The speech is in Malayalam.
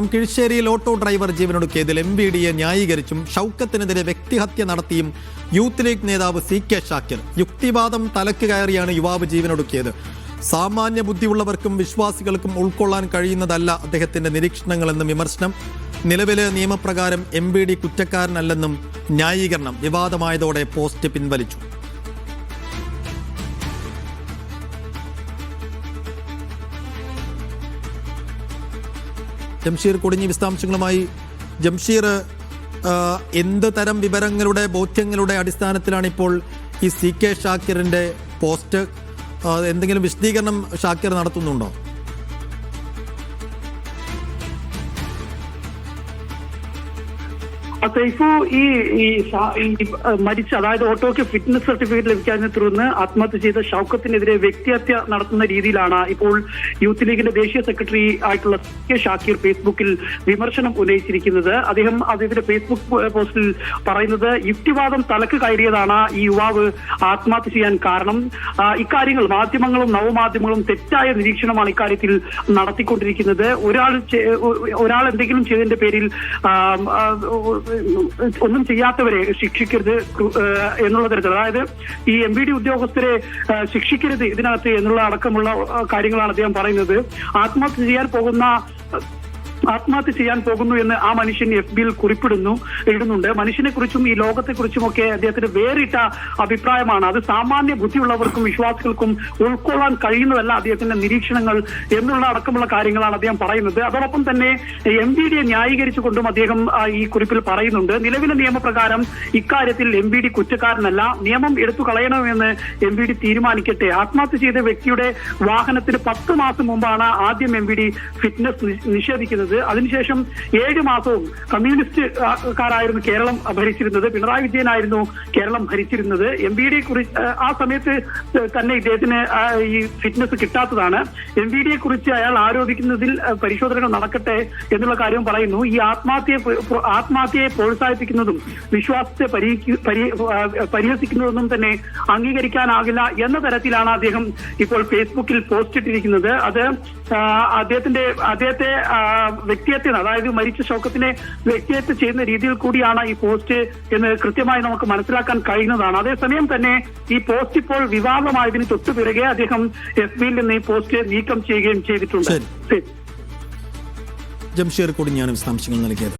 കിഴിശ്ശേരിയിൽ ഓട്ടോ ഡ്രൈവർ ജീവനൊടുക്കിയതിൽ MVDയെ ന്യായീകരിച്ചും ഷൗക്കത്തിനെതിരെ വ്യക്തിഹത്യ നടത്തിയും യൂത്ത് ലീഗ് നേതാവ് CK ഷാക്കിർ. യുക്തിവാദം തലക്ക് കയറിയാണ് യുവാവ് ജീവനൊടുക്കിയത്. സാമാന്യ ബുദ്ധിയുള്ളവർക്കും വിശ്വാസികൾക്കും ഉൾക്കൊള്ളാൻ കഴിയുന്നതല്ല അദ്ദേഹത്തിന്റെ നിരീക്ഷണങ്ങളെന്നും വിമർശനം. നിലവിലെ നിയമപ്രകാരം MVD കുറ്റക്കാരനല്ലെന്നും ന്യായീകരണം. വിവാദമായതോടെ പോസ്റ്റ് പിൻവലിച്ചു. ജംഷീർ കൊടിഞ്ഞി വിശദാംശങ്ങളുമായി. ജംഷീർ, എന്ത് തരം വിവരങ്ങളുടെ ബോധ്യങ്ങളുടെ അടിസ്ഥാനത്തിലാണ് ഇപ്പോൾ ഈ CK ഷാക്കിറിന്റെ പോസ്റ്റ്? എന്തെങ്കിലും വിശദീകരണം ഷാക്കിർ നടത്തുന്നുണ്ടോ? സൈഫു, ഈ മരിച്ച, അതായത് ഓട്ടോയ്ക്ക് ഫിറ്റ്നസ് സർട്ടിഫിക്കറ്റ് ലഭിക്കാതിനെ തുടർന്ന് ആത്മഹത്യ ചെയ്ത ഷൗക്കത്തിനെതിരെ വ്യക്തിഹത്യ നടത്തുന്ന രീതിയിലാണ് ഇപ്പോൾ യൂത്ത് ലീഗിന്റെ ദേശീയ സെക്രട്ടറി ആയിട്ടുള്ള CK ഷാക്കിർ ഫേസ്ബുക്കിൽ വിമർശനം ഉന്നയിച്ചിരിക്കുന്നത്. അദ്ദേഹത്തിന്റെ ഫേസ്ബുക്ക് പോസ്റ്റിൽ പറയുന്നത്, യുക്തിവാദം തലക്ക് കയറിയതാണ് ഈ യുവാവ് ആത്മഹത്യ ചെയ്യാൻ കാരണം. ഇക്കാര്യങ്ങൾ മാധ്യമങ്ങളും നവമാധ്യമങ്ങളും തെറ്റായ നിരീക്ഷണമാണ് ഇക്കാര്യത്തിൽ നടത്തിക്കൊണ്ടിരിക്കുന്നത്. ഒരാൾ എന്തെങ്കിലും ചെയ്തതിന്റെ പേരിൽ ഒന്നും ചെയ്യാത്തവരെ ശിക്ഷിക്കരുത് എന്നുള്ള തരത്തിൽ, അതായത് ഈ MVD ഉദ്യോഗസ്ഥരെ ശിക്ഷിക്കരുത് ഇതിനകത്ത് എന്നുള്ള അടക്കമുള്ള കാര്യങ്ങളാണ് അദ്ദേഹം പറയുന്നത്. ആത്മഹത്യ ചെയ്യാൻ പോകുന്നു എന്ന് ആ മനുഷ്യൻ FBയിൽ ഇടുന്നുണ്ട്. മനുഷ്യനെ കുറിച്ചും ഈ ലോകത്തെ കുറിച്ചുമൊക്കെ അദ്ദേഹത്തിന് വേറിട്ട അഭിപ്രായമാണ്. അത് സാമാന്യ ബുദ്ധിയുള്ളവർക്കും വിശ്വാസികൾക്കും ഉൾക്കൊള്ളാൻ കഴിയുന്നതല്ല അദ്ദേഹത്തിന്റെ നിരീക്ഷണങ്ങൾ എന്നുള്ള അടക്കമുള്ള കാര്യങ്ങളാണ് അദ്ദേഹം പറയുന്നത്. അതോടൊപ്പം തന്നെ MVDയെ ന്യായീകരിച്ചുകൊണ്ടും അദ്ദേഹം ഈ കുറിപ്പിൽ പറയുന്നുണ്ട്. നിലവിലെ നിയമപ്രകാരം ഇക്കാര്യത്തിൽ MVD കുറ്റക്കാരനല്ല. നിയമം എടുത്തു കളയണമെന്ന് MVD തീരുമാനിക്കട്ടെ. ആത്മഹത്യ ചെയ്ത വ്യക്തിയുടെ വാഹനത്തിന് 10 മാസം മുമ്പാണ് ആദ്യം MVD ഫിറ്റ്നസ് നിഷേധിക്കുന്നത്. അതിനുശേഷം 7 മാസവും കമ്മ്യൂണിസ്റ്റുകാരായിരുന്നു കേരളം ഭരിച്ചിരുന്നത്. പിണറായി വിജയനായിരുന്നു കേരളം ഭരിച്ചിരുന്നത്. MVDയെ കുറിച്ച് ആ സമയത്ത് തന്നെ ഇദ്ദേഹത്തിന് ഈ ഫിറ്റ്നസ് കിട്ടാത്തതാണ്. MVDയെ കുറിച്ച് അയാൾ ആരോപിക്കുന്നതിൽ പരിശോധനകൾ നടക്കട്ടെ എന്നുള്ള കാര്യം പറയുന്നു. ഈ ആത്മഹത്യയെ പ്രോത്സാഹിപ്പിക്കുന്നതും വിശ്വാസത്തെ പരിഹസിക്കുന്നതൊന്നും തന്നെ അംഗീകരിക്കാനാകില്ല എന്ന തരത്തിലാണ് അദ്ദേഹം ഇപ്പോൾ ഫേസ്ബുക്കിൽ പോസ്റ്റ് ഇട്ടിരിക്കുന്നത്. അത് അദ്ദേഹത്തെ വ്യക്തിഹത്യ, അതായത് മരിച്ച ഷൗക്കത്തിനെ വ്യക്തിഹത്യ ചെയ്യുന്ന രീതിയിൽ കൂടിയാണ് ഈ പോസ്റ്റ് എന്ന് കൃത്യമായി നമുക്ക് മനസ്സിലാക്കാൻ കഴിയുന്നതാണ്. അതേസമയം തന്നെ ഈ പോസ്റ്റ് ഇപ്പോൾ വിവാദമായതിന് തൊട്ടുപിറകെ അദ്ദേഹം FBയിൽ നിന്ന് ഈ പോസ്റ്റ് നീക്കം ചെയ്യുകയും ചെയ്തിട്ടുണ്ട്. ജംഷീർ കൊടിഞ്ഞാണ് വിശദാംശങ്ങൾ നൽകിയത്.